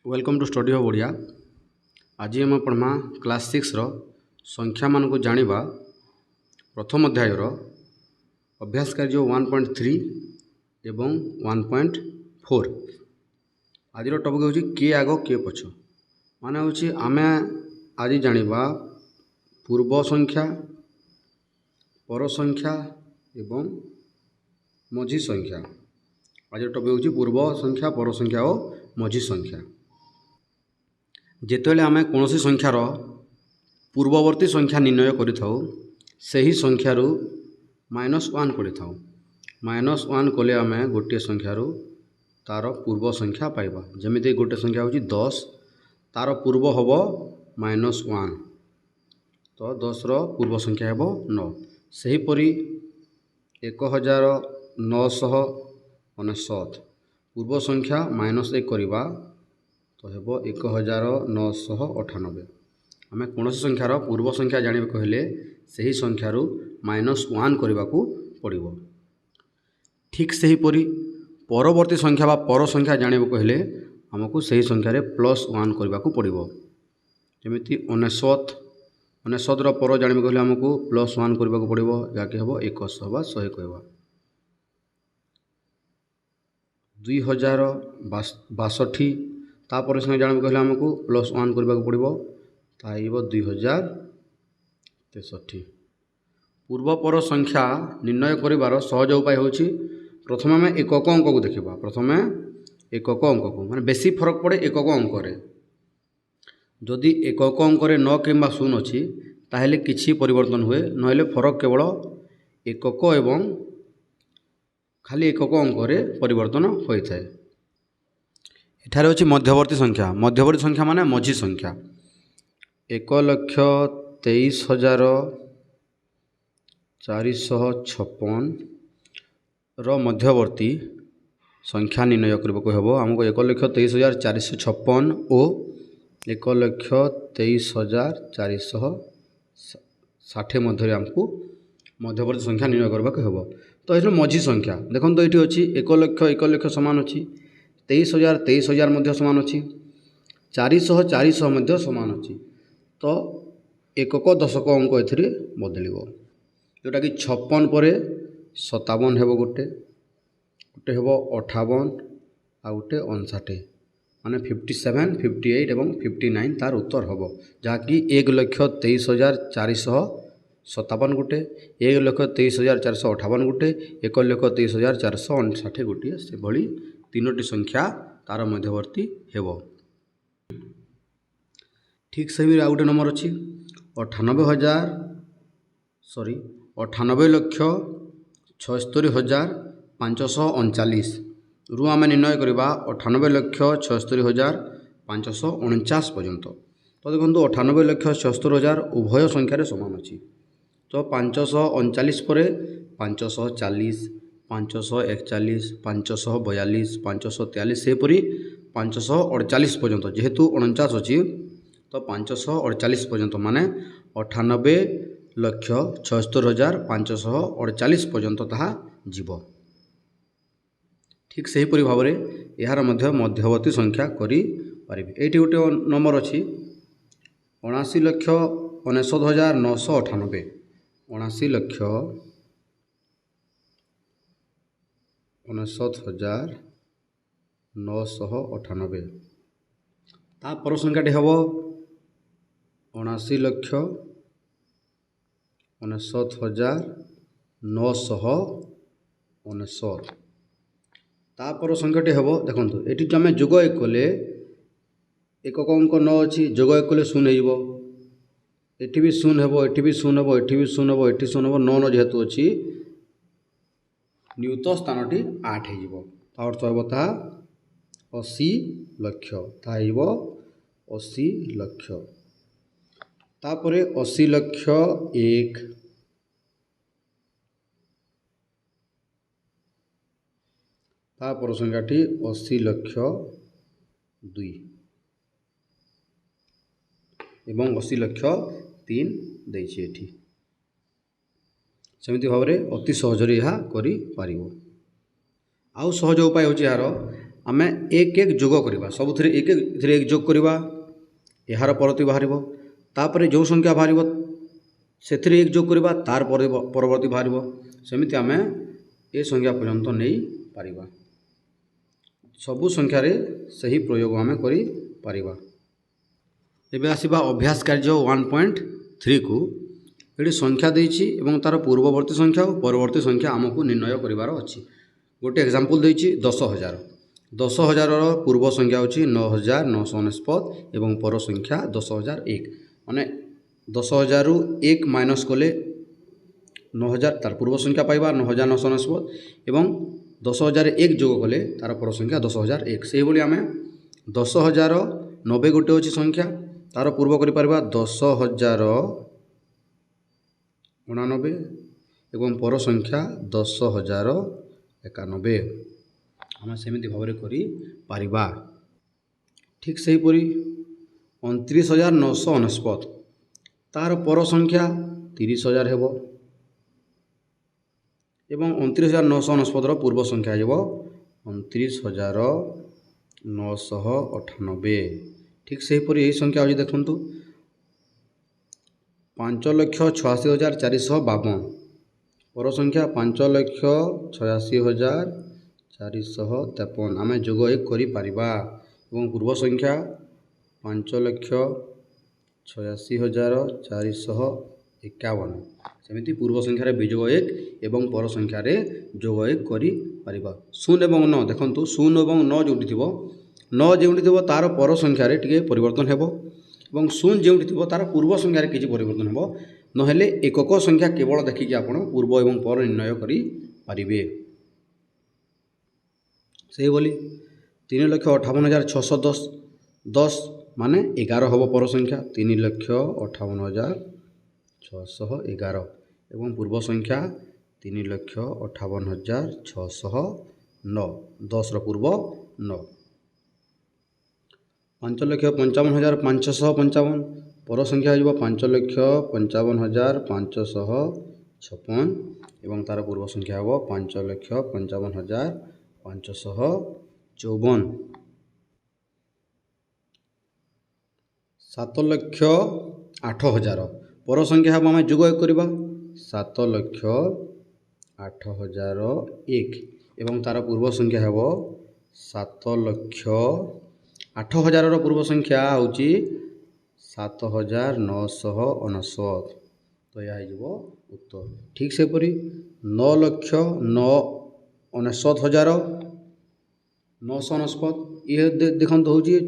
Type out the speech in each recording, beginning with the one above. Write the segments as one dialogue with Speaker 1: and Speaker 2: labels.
Speaker 1: Welcome to study of Odia. आज आम पढ़मा class 6 संख्या मान को जानिबा प्रथम अध्याय अभ्यास कार्य 1.3 एवं 1.4। आज टपिक हूँ किए आग किए पछ माने हूँ आम आज जानिबा पूर्व संख्या, पर संख्या एवं मझी संख्या। आज टपिक हूँ पूर्व संख्या, पर संख्या और मझी संख्या। जेतेबेले आमे कौनसी संख्यार पूर्ववर्ती संख्या निर्णय करिथाउ सही संख्यारू -1 करिथाउ। -1 कले आमे गोटे संख्यारू तार पूर्व संख्या पाइबा। जमिति गोटे संख्या होची 10, तार पूर्व हबो -1, तो 10 रो पूर्व संख्या हेबो 9। सही परी 1999 पूर्व संख्या -1 करिबा तो हेबो 1998। आमे कौन संख्यार पूर्व संख्या जानिबे कहले सही संख्यारू -1 करने को पड़िबो। ठीक सही परी परवर्ती संख्या बा पर संख्या जानिबे कहले हमको सही संख्यारे +1 करने को पड़िबो। जेमिति 99 रो पर जानिबे कहले हमको +1 करने को पड़िबो, जाके हेबो 100 बा 100 कहबा। 2062 तापर संख्या जानिबे कहले हमको +1 करने को पड़िबो, ताइबो 2063। पूर्व पर संख्या निर्णय करिवार सहज उपाय होची प्रथम आम एकक अंक को देखा। प्रथम एकक अंक को माने बेसी फरक पड़े एकक अंक रे। जदि एकक अंक रे 9 किंबा 0 अछि ताहेले किछि परिवर्तन हुए, नहेले फरक केवल एकक एवं खाली एकक अंक रे परिवर्तन होई थाए। एठारे होची मध्यवर्ती संख्या। मध्यवर्ती संख्या माने मझी संख्या। 1,23,456 रो मध्यवर्ती संख्या निर्णय करबको हेबो। हमको 1,23,456 और 1,23,460 मध्य हमको मध्यवर्ती संख्या निर्णय करबको हेबो। तो ये मझी संख्या देखो तो ये अच्छी 1,00,000 सामान अच्छी, 23,000 मध्य सामान अच्छी, 400 मध्य सामान अच्छी। तो एकक दशक अंक एथिरे बदलिबो, जोटा कि 56 पर 57 हेबो, गोटे हेबो 58 आ गोटे 59 माने 57, 58 एवं 59 तार उत्तर हेबो, जहाँकि 1,23,457 गोटे, 1,23,458 गोटे, 1,23,459 गोटे, से भली तीनोटी संख्या तार मध्यवर्ती हेबो। ठीक से भी आउटे नंबर अच्छी 98,76,539 रु आम निर्णय करवा 98,76,549 पर्यंत। तो देखो 98,76,000 उभय संख्यार सामान अच्छी। तो 539 पर 540, 541, 542, 543 सेपरी 548 पर्यंत। जेहेतु 49 अच्छी तो 548 पर्यंत माने 98,76,548 पर्यंत ताहा जीव। ठीक से ही भाव में यार मध्यवर्ती संख्या करि पारिबे। एठी गोटे नंबर अच्छी 79,69,998, 79,69,998। तापर संख्याटी हम 79,69,999। तापर संख्याटी हम देखो ये आम जोग एक कले एकक अंक 9 अच्छी, जोग एक कले 0 हो, एटी भी 0 हेबो, एटी भी 0 हेबो, एटी भी 0 हेबो, एटी 0 हेबो। 9 जेहेतु अच्छी नियुत स्थानटी 8 हो, अर्थ हे 80 लक्ष, ता 80 लक्ष। तापरे 80 लक्ष 1, तापर संख्याटी 80 लक्ष 2 एवं 80 लक्ष 3 देछि एठी। सेमिति भाव में अति सहजरे यह करि पारिबो। आउ सहज उपाय होछि यार आमे एक एक जोग करवा सबुथिरे एक जोग करवा यार परवर्ती बाहर तापर जो संख्या बाहर से एक जोग करवा तार परवर्ती बाहर सेमती आम ए संख्या पर्यंत नहीं पारिबा सबु संख्यार सही प्रयोग आम करिपरिबा। एबे आसीबा अभ्यास कार्य 1.3 को ये संख्या देछि एवं तार पूर्ववर्ती संख्या और परवर्ती संख्या आमको निर्णय करिवार अछि। गोटे एग्जांपल देछि 10,000 10,000 पूर्व संख्या होछि 9,999 एवं पर संख्या 10,001 माने 10,000 रु 1 माइनस कले 9,000 तार पूर्व संख्या पाइबा 9,999 एवं 10,001 जोग कले तार पर संख्या 10,001 से भली आमे 10,090 गोटे अछि संख्या तार पूर्व करि परबा 10,099 एवं पर संख्या 10,091 आम सेमिति भाव करि पारिबा। ठीक से परी 29,999 तार पर संख्या 30,000 हेबो एवं 29,999 पूर्व संख्या हेबो 29,998। ठीक से परी यही संख्या आज देखंतु 5,86,452 पर संख्या 5,86,453 आम जोग एक करि पारिबा एवं पूर्व संख्या 5,86,451 सेमिति पूर्व संख्यार विजोग एक एवं पर संख्यार जोग एक करि पारिबा। 0 एवं 9 देखंतु 0 एवं 9 जोटी थिबो 9 जोटी थिबो तार पर संख्यार टिके परिवर्तन हेबो एवं 0 जोटी थिबो तार पूर्व संख्यार किछि परिवर्तन हेबो नहेले एकक संख्या केवल देखिकि आपण पूर्व एवं पर निर्णय करि पारिबे। से बोली 3,58,610 माने 11 हबो पर संख्या 3,58,611 एवं पूर्व संख्या 3,58,609 10 पूर्व 9 5,55,555 पर संख्या हो 5,55,556 एवं तार पूर्व संख्या हो 5,55,554 7,08,000 पर संख्या हम आम जोग एक करवा 7,08,001 एवं तार पूर्व संख्या हो 7,08,000 पूर्व संख्या हूँ 7,999 तो यह हो उत्तर। ठीक से परी 9,99,999 ये देखते हूँ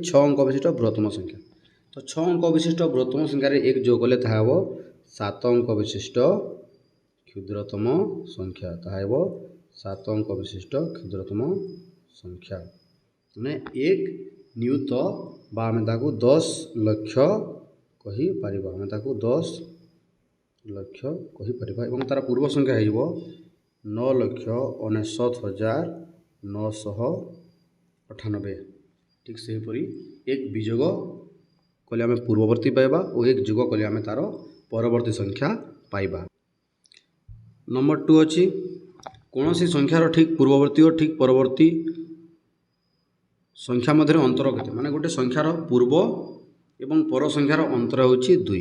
Speaker 1: 6 अंक विशिष्ट बृहत्तम संख्या तो 6 अंक विशिष्ट बृहत्तम संख्यार एक जोग कले ता 7 अंक विशिष्ट क्षुद्रतम संख्या ता 7 अंक विशिष्ट क्षुद्रतम संख्या मैंने एक नियुत बा आम 10 लक्ष कही पारिबा आम 10 लक्ष कही पारिबा एवं तार पूर्व संख्या हो 9,69,998। ठीक से परी एक विजोग कले आम पूर्ववर्ती पाइबा और एक जोग कले आम तार परवर्ती संख्या पाइबा। नंबर 2 अच्छी कौन सी संख्यार ठीक पूर्ववर्ती और ठीक परवर्ती संख्या मध्य अंतर केते माने गोटे संख्यार पूर्व एवं पर संख्यार अंतर होछि 2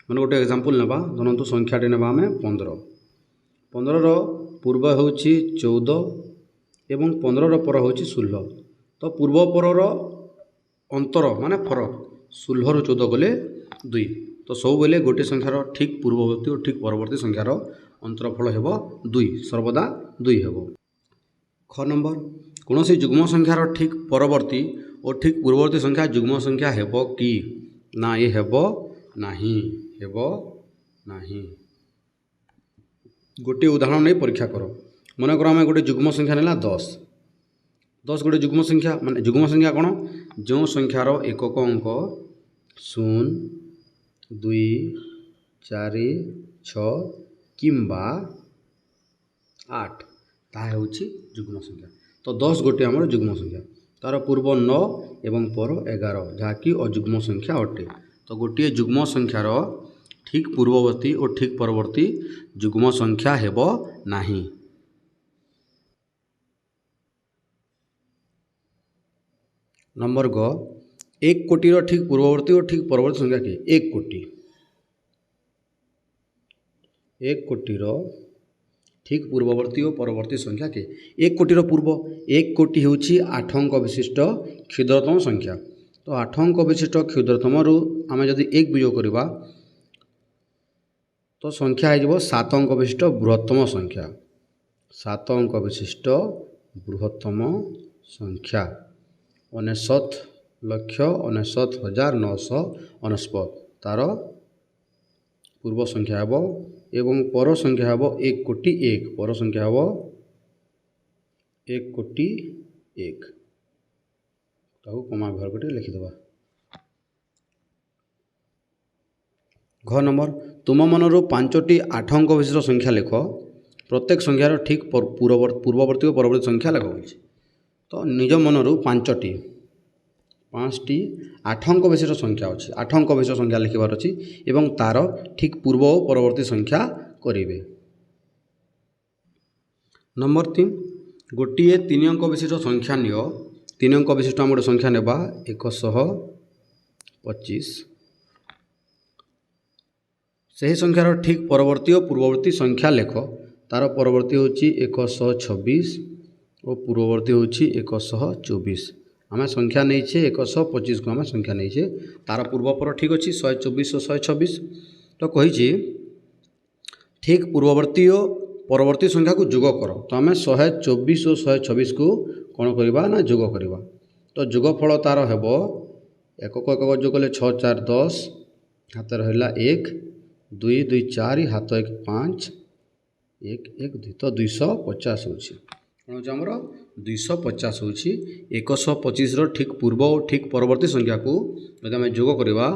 Speaker 1: माने गोटे एग्जांपल नेबा धरंतु संख्याटे नेबा आमे 15 रो पूर्व होछि 14 एवं 15 रो पर होछि 16 तो पूर्व परर अंतर माने फरक 16 रु 14 गले 2 तो सब बेले गोटे संख्यार ठीक पूर्ववर्ती और ठीक परवर्ती संख्यार अंतरफल हेबो 2 सर्वदा 2 हेबो। ख नंबर कौन सी जुग्म संख्यार ठीक परवर्ती और ठीक पूर्ववर्ती संख्या जुग्म संख्या हेबो कि ना ये हेबो नाही। गोटे उदाहरण नहीं परीक्षा करो मन कर आम गोटे जुग्म संख्या नेला 10 गोटे जुग्म संख्या माने जुग्म संख्या कौन जो संख्यार एकक अंक 0 2 4 6 किंबा 8 ताहा होछि जुग्म संख्या तो 10 गोटे आमर जुग्म संख्या तार पूर्व 9 एवं पर 11 जहाँकि अजुग्म संख्या अटे तो गोटे जुग्म संख्यार ठीक पूर्ववर्ती और ठीक परवर्ती जुग्म संख्या हेबो नाही। नंबर ग 1 कोटी ठीक पूर्ववर्ती और ठीक परवर्ती संख्या किए 1 कोटी 1 कोटी ठीक पूर्ववर्ती और परवर्ती संख्या के 1 कोटी पूर्व 1 कोटी हूँ 8 अंक विशिष्ट क्षुद्रतम संख्या तो 8 अंक विशिष्ट क्षुद्रतम रु आम जदि 1 वियोग करवा तो संख्या हो 7 अंक विशिष्ट बृहत्तम संख्या 7 अंक विशिष्ट बृहत्तम संख्या 99,99,999 तार पूर्व संख्या हे एवं पर संख्या हे 1 कोटी 1 पर संख्या हे 1 कोटी 1 ताकू कमा घर गोटे लिखिदेवा। घ नंबर तुम मनरू 5टी 8 अंक विशिष्ट संख्या लिख प्रत्येक संख्यार ठीक पूर्ववर्ती और परवर्ती संख्या लिख तो निज मनरू 5टी 8 अंक विशिष्ट संख्या अच्छी 8 अंक विशिष्ट संख्या लिखबार अच्छी एवं तार ठीक पूर्व और परवर्ती संख्या करेंगे। नंबर 3 गोटे 3 अंक विशिष्ट संख्या नियो 3 अंक विशिष्ट आम गोटे संख्या नेबा 125 से संख्यार ठीक परवर्ती और पूर्ववर्ती संख्या लेख तार परवर्ती हूँ 126 और पूर्ववर्ती हूँ 124 आम संख्या नहीं 125 को आम संख्या नहीं तार पूर्वपर ठीक अच्छी 124 और 126 तो कही ठीक पूर्ववर्ती और परवर्ती संख्या को जोग कर तो आम 124 और 126 को कौन करवा ना जोग करवा तो जोगफल तार हे एकक जोग कले 6 4 10 हाथ रहा 1 2 2 4 हाथ 1 5 1 1 2 तो 250 होची कौन हो आमर 250 होची 125 ठीक पूर्व और ठीक परवर्ती संख्या को यदि आम जोग करवा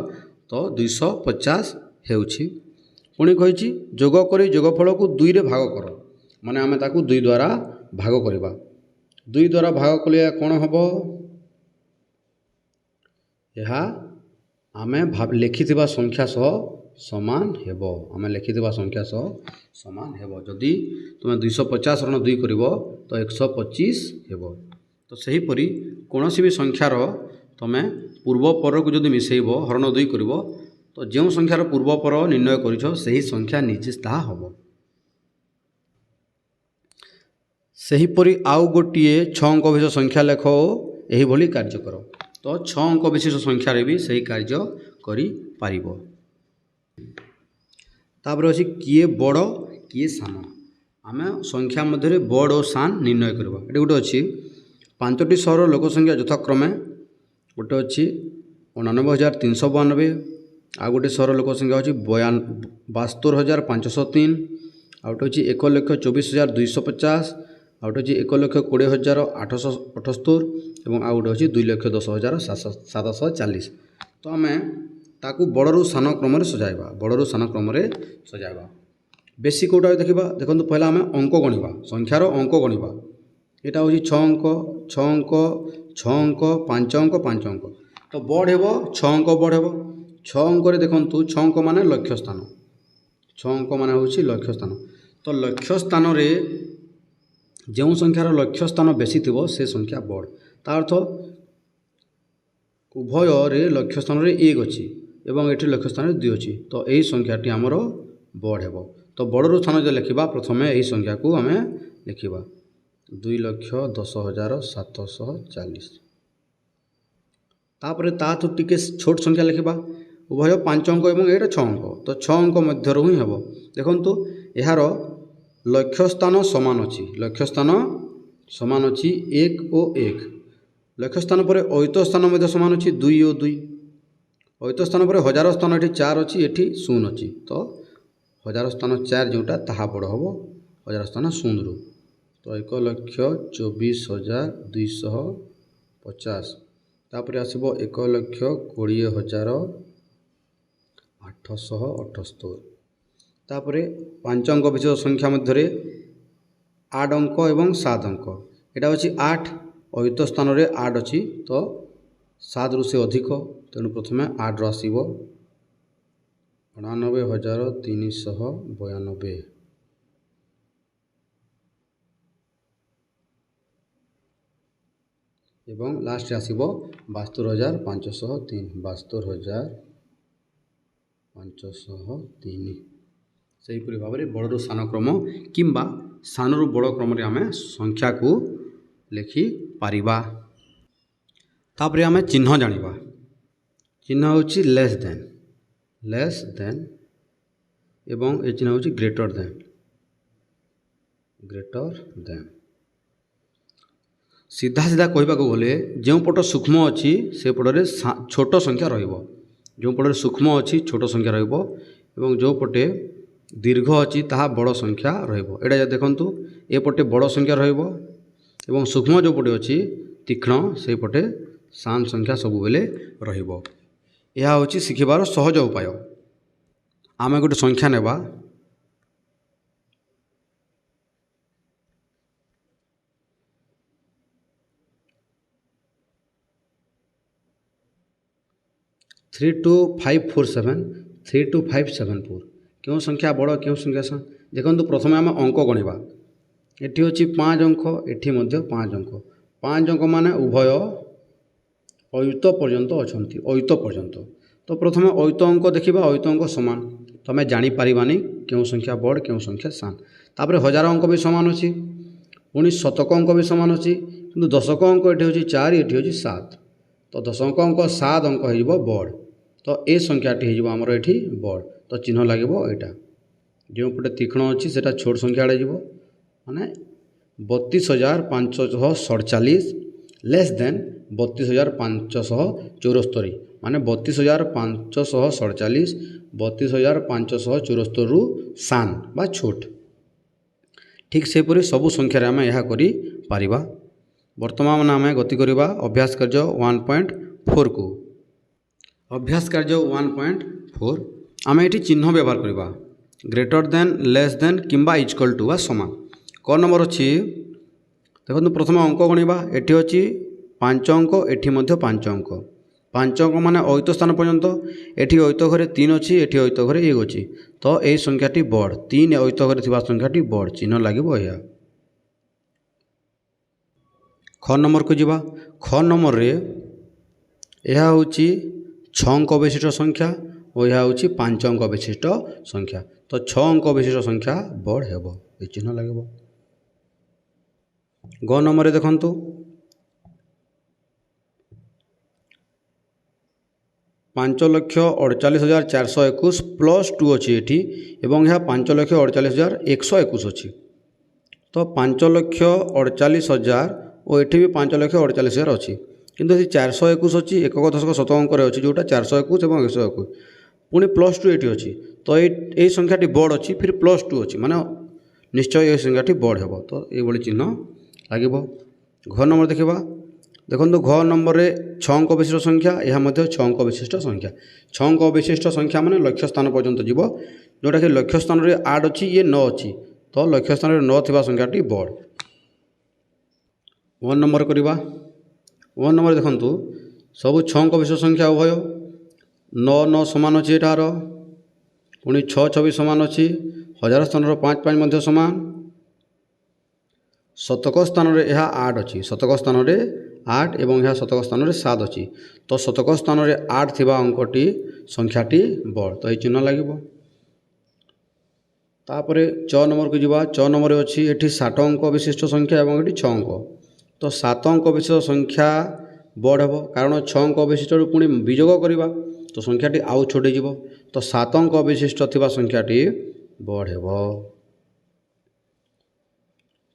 Speaker 1: तो 250 होची पुणी कही जोग कर जोगफल को 2 रे भाग कर माने आम ताकू 2 द्वारा भाग करवा 2 द्वारा भाग कले कौन हम यह आम लिखिथिबा संख्या सह समान हेबो आम लिखिथिबा संख्या सह समान हेबो जदि तुम 250 रण 2 करिवो तो 125 हेबो तो सही परी कोनोसी भी संख्यार तुम पूर्व पर को जदि मिसेइबो हरण 2 करिवो तो जो संख्यार पूर्व पर निर्णय करिछो सही संख्या निजे ताहा हेबो सही परी आउ गोटिए 6 अंक विशिष्ट संख्या लेख एही भली कार्य करो तो 6 अंक विशिष्ट संख्यार भी सही कार्य करि पारिबो। तापर अच्छी किए बड़ किए सान आम संख्या मध्य बड़ और सान निर्णय करवा ये गोटे अच्छी 5टी सहर लोक संख्या यथाक्रमे गोटे अच्छी 89,392 आ गोटे सहर लोक संख्या अच्छी 72,503 आ गोटे अच्छी 1,24,250 आ गोटे अच्छी 1,20,878 और आ गोटे अच्छी 2,10,740 तो आम ताकू बड़रू सान क्रम सजाइबा बड़रू सान क्रम सजाइबा बेसी कौटा देखा देखो पहला आम अंक गणवा संख्यार अंक गणवा यहाँ हूँ 6 अंक 6 अंक 6 अंक 5 अंक 5 अंक तो बड़ हे 6 अंक बड़ हे 6 अंक देखु 6 अंक मान लक्ष्य स्थान 6 अंक मान हूँ लक्ष्य स्थान तो लक्ष्य स्थान जो संख्यार लक्ष्य स्थान बेसी थी से संख्या बड़ ता अर्थ उभय लक्ष्य स्थान 1 अच्छी एवं ये लक्ष्य स्थान 2 अच्छी तो यही संख्याटी आमर बड़ हे तो बड़रू स्थान जो लिखा प्रथम यही संख्या को आम लिखा 2,10,740 तापर ताठू टिके छोट संख्या लिखा उभय 5 अंक और ये 6 अंक तो 6 अंक मध्य ही हे देखु यार लक्ष्य स्थान समान अच्छी लक्ष्य स्थान समान अच्छी 1 और 1 लक्ष्य स्थान पर अयुत स्थान समान अच्छी 2 और 2 अयुत स्थान पर 1000 स्थान ये 4 अच्छी ये 0 अच्छी तो 1000 स्थान 4 जोटा ताहा बड़ हम 1000 स्थान 0 रु तो 1,24,250 तापर आसब 1,20,878 तापर 5 अंक विशिष्ट संख्या मध्य 8 अंक एवं 7 अंक यहाँ अच्छी 8 अयुत स्थान 8 अच्छी तो 7 रु से अधिक तेणु प्रथम 8 आसब 89,392 ଏବଂ ଲାଷ୍ଟରେ ଆସିବ 72,503 72,503। ସେହିପରି ଭାବରେ ବଡ଼ରୁ ସାନ କ୍ରମ କିମ୍ବା ସାନରୁ ବଡ଼ କ୍ରମରେ ଆମେ ସଂଖ୍ୟାକୁ ଲେଖିପାରିବା। ତାପରେ ଆମେ ଚିହ୍ନ ଜାଣିବା। ଚିହ୍ନ ହେଉଛି ଲେସ୍ ଦେନ୍ ଏବଂ ଏ ଚିହ୍ନ ହେଉଛି ଗ୍ରେଟର ଦେନ୍। ସିଧା ସିଧା କହିବାକୁ ଗଲେ ଯେଉଁ ପଟ ସୂକ୍ଷ୍ମ ଅଛି ସେ ପଟରେ ଛୋଟ ସଂଖ୍ୟା ରହିବ, ଯେଉଁ ପଟରେ ସୂକ୍ଷ୍ମ ଅଛି ଛୋଟ ସଂଖ୍ୟା ରହିବ ଏବଂ ଯେଉଁ ପଟେ ଦୀର୍ଘ ଅଛି ତାହା ବଡ଼ ସଂଖ୍ୟା ରହିବ। ଏଇଟା ଦେଖନ୍ତୁ, ଏପଟେ ବଡ଼ ସଂଖ୍ୟା ରହିବ ଏବଂ ସୂକ୍ଷ୍ମ ଯେଉଁ ପଟେ ଅଛି ତୀକ୍ଷ୍ଣ ସେଇପଟେ ସାନ ସଂଖ୍ୟା ସବୁବେଳେ ରହିବ। ଏହା ହେଉଛି ଶିଖିବାର ସହଜ ଉପାୟ। ଆମେ ଗୋଟେ ସଂଖ୍ୟା ନେବା, three two five four seven 32574। क्यों संख्या बड़ क्यों संख्या सान देखो। प्रथम आम अंक गणवा। एटी अच्छी 5 अंक, एटी 5 अंक। 5 अंक माने उभय अयुत पर्यंत अच्छा, अयुत पर्यंत। तो प्रथम अयुत अंक देखा, अयुत अंक सामान तो आम जानीपारानी क्यों संख्या बड़ क्यों संख्या सान। तापर हजार अंक भी सामान अच्छी, पुणी शतक अंक भी सामान अच्छी, किंतु दशक अंक ये हूँ 4 ये हूँ 7। तो दशक अंक 7 अंक हो बड़, तो ए संख्याटी हो आमर ये बड़। तो चिन्ह लगे यहाँ जो पटे तीक्ष्ण अच्छी से छोट संख्या आड़े माने 32,547 लेस देन 32,574 माने 32,547 32,574 सान बा छोट। ठीक सेपरी सबू संख्यार आम यह करिपरिबा। वर्तमान आम गति करवा अभ्यास कार्य 1.4 को। अभ्यास कार्य 1.4 आम ये चिन्ह व्यवहार करवा ग्रेटर देन, लेस देन किंबा इक्वल टू वा समान। क नंबर अच्छी देखो, प्रथम अंक गणवा। एटी अच्छी 5 अंक, एटी 5 अंक। 5 अंक माने अयुत स्थान पर्यंत। एटी अयुत घरे 3 अच्छी, एटी अयुत घरे 1 अच्छी। तो यही संख्याटी बड़, 3 अयुत घरे थिबा संख्याटी बड़। चिन्ह लगे यह। ख नंबर को जीवा। ख नंबर रे यह हूँ 6 अंक विशिष्ट संख्या और यह हूँ 5 अंक विशिष्ट संख्या। तो 6 अंक विशिष्ट संख्या बड़ हेब, ये चिन्ह लगे। ग नंबर देखंतु 5,48,421 प्लस 2 अच्छी एटी एवं यह 5,48,121 अच्छी। तो 5,48,000 और ये भी 5,48,000 अच्छी, किंतु 421 अच्छी। एकक दशक शत अंक अच्छी जोटा 421 और 121 पुणी प्लस 2 ये अच्छी। तो ये संख्याटी बड़ अच्छी, फिर प्लस 2 अच्छी माने निश्चय ये संख्याटी बड़ हेब। तो ये चिन्ह लगे। घ नंबर देखा। देखो घ नंबर रे 6 अंक विशिष्ट संख्या, यह 6 अंक विशिष्ट संख्या। 6 अंक विशिष्ट संख्या माने लक्ष्य स्थान पर्यंत जीव, जोटा कि लक्ष्य स्थान रे 8 अच्छी, ये 9 अच्छी। तो लक्ष्य स्थान रे 9 थिबा संख्याटी बड़। 1 नंबर करवा। 1 नंबर देखंतु सब 6 अंक विशिष्ट संख्या उभय 9 9 सामान अच्छी एटार, पुणी 6 6 भी सामान अच्छी। 1000 स्थान 5 5 मध्य सामान। शतक स्थान रे यह 8 अच्छी, शतक स्थान रे 8 एवं यह शतक स्थान रे 7 अच्छी। तो शतक स्थान रे 8 थिबा अंकटी संख्याटी बड़। तो ये चिन्ह लगे। तापरे 6 नंबर को जीवा। 6 नंबर अच्छी एटी 7 अंक विशिष्ट संख्या एवं ये 6 अंक। तो 7 अंक विशिष्ट संख्या बड़ हेब, कारण 6 अंक विशिष्ट पुणी विजोग करवा तो संख्याटी आउ छोटे जीव। तो 7 अंक विशिष्ट थिबा संख्याटी बड़ हेब।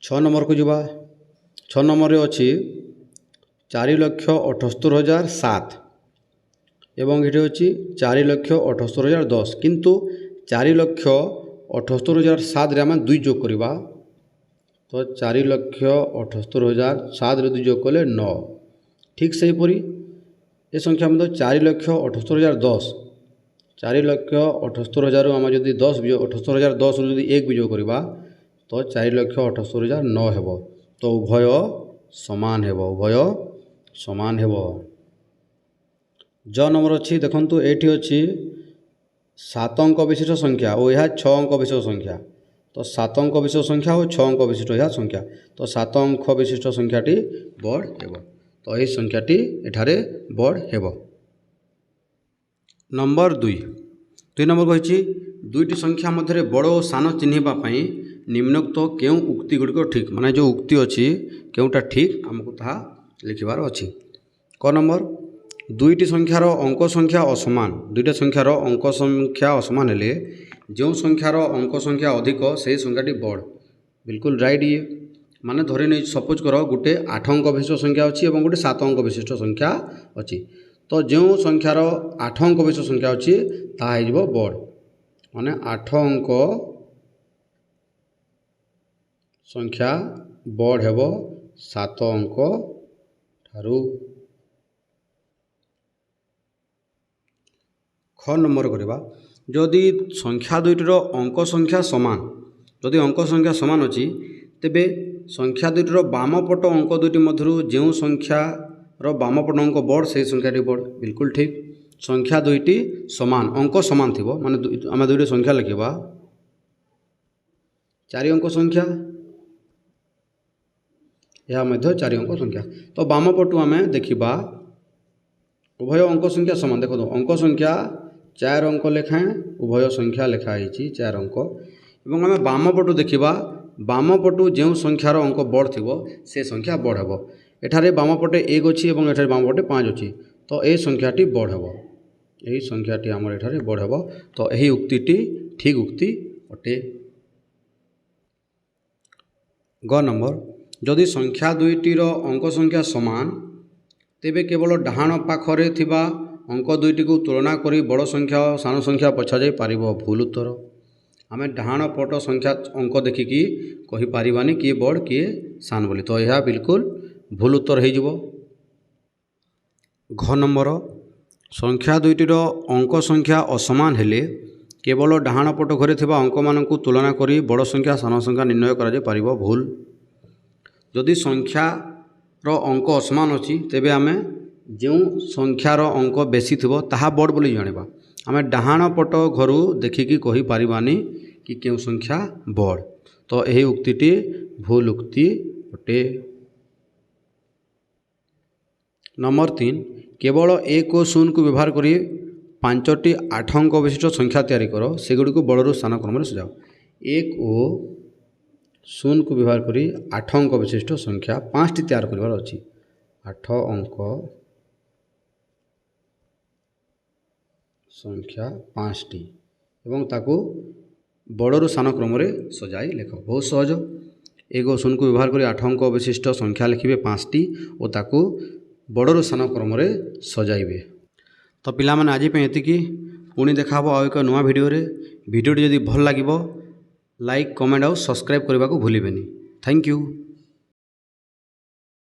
Speaker 1: 6 नंबर को जीवा। 6 नंबर अच्छी 4,78,007 एवं ये अच्छी 4,78,010, किंतु 4,78,007 रे आम 2 जोग करवा। तो 4,78,007 रे 2 जोग कले 9। ठीक सेहीपरी ये संख्या मतलब 4,78,010। 4,78,000 आम जब 78,010 रू 1 विजोग करवा तो 4,78,009 हेब। तो उभय समान हेब, उभय समान हेब। ज नंबर अच्छी देखंतु एटी अच्छी 7 अंक विशिष्ट संख्या और यह 6 अंक विशिष्ट संख्या। तो 7 अंक विशिष्ट संख्या और 6 अंक विशिष्ट यह संख्या। तो 7 अंक विशिष्ट संख्याटी बड़ हेब। तो तो यही संख्याटी एठारे बड़ हेब। नंबर 2 नंबर कही दुईटी संख्या मध्य बड़ और सान चिन्हवाई निम्नोक्त केउं उक्ति गुड़िक ठीक माने जो उक्ति अच्छी केउटा ठीक आमको ताहा लिखिबार अच्छी। क नंबर दुईटी संख्यार अंक संख्या असमान दुईटा संख्यार अंक संख्या असमान हेले जो संख्यार अंक संख्या अधिक से संख्याटी बड़ बिल्कुल राइट। ये माने धरी नहीं सपोज कर गोटे 8 अंक विशिष्ट संख्या अच्छी और गोटे 7 अंक विशिष्ट संख्या अच्छी तो जो संख्यार 8 अंक विशिष्ट संख्या अच्छी ताहा हो बड़ माने 8 अंक संख्या बड़ हेब 7 अंक ठारू। ख नंबर करवा जदि संख्या दुईटर अंक संख्या समान जदि अंक संख्या समान अच्छी तेबे संख्या दुईटर बाम पट अंक दुईटी मध्य जो संख्यार बाम पट अंक बड़ से संख्याटी बड़ बिल्कुल ठीक। संख्या दुईटी समान अंक समान थी माने आम दुईटी संख्या लिखा 4 अंक संख्या यह मध्य 4 अंक संख्या तो बाम पटु आम देखा उभय अंक संख्या समान देखो अंक संख्या 4 अंक लेखाएं उभय संख्या लिखाई 4 अंक एवं आम बाम पटु देखा बाम पटु जो संख्यार अंक बड़ थी से संख्या बड़ हेब एठारे बाम पटे 1 अच्छी और एठारे बाम पटे 5 अच्छी तो यही संख्याटी बड़ हेब यही संख्याटी आमर एठारे बड़ हेब तो यही उक्तिटी ठीक उक्ति अटे। ग नंबर जदि संख्या दुईटीर अंक संख्या समान तेबे केवल डाहाण पाखरे थिबा अंक दुईटी को तुलना करी बड़ संख्या और सान संख्या पछा जाई पारिबो भूल उत्तर। आम डाहाण पट संख्या अंक देखिकी कहि पारिबानी किए बड़ किए सान बोली तो यह बिल्कुल भूल उत्तर हो जिवो। घ नंबर संख्या दुईटीर अंक संख्या असमान हेले केवल डाहाण पट घरे थिबा अंक मानकु तुलना करी बड़ संख्या सान संख्या निर्णय करा जाई पारिबो भूल। जदि संख्यार अंक असमान अच्छी तेबे आमे जो संख्यार अंक बेसी थिबो ताहा बड़ बोली जानिबा आम डाहाण पट घरु देखिकी कहि पारिबानी कि केउ संख्या बड़ तो यही उक्तिटी भूल उक्ति अटे। नंबर 3 केवल 1 और 0 को व्यवहार करी 5टी 8 अंक विशिष्ट संख्या तैयारी करो सेगुड़ी को बड़रू स्थान क्रम सजाओ। 1 और 0 को व्यवहार करी 8 अंक विशिष्ट संख्या 5टी तैयार कर अच्छी 8 अंक संख्या 5टी एवं ताकू बड़रू सान क्रम सजाई लेख बहुत सहज। 1 और 0 को व्यवहार करी 8 अंक विशिष्ट संख्या लिखे 5टी और ताकू बड़रू सान क्रम सजाइबे। तो पिला माने आज ये पुणी देखा आउ एक नुआ भिडियोटी जदि भल लगे लाइक कमेंट और सब्सक्राइब करने को भूलिबेनी। Thank you.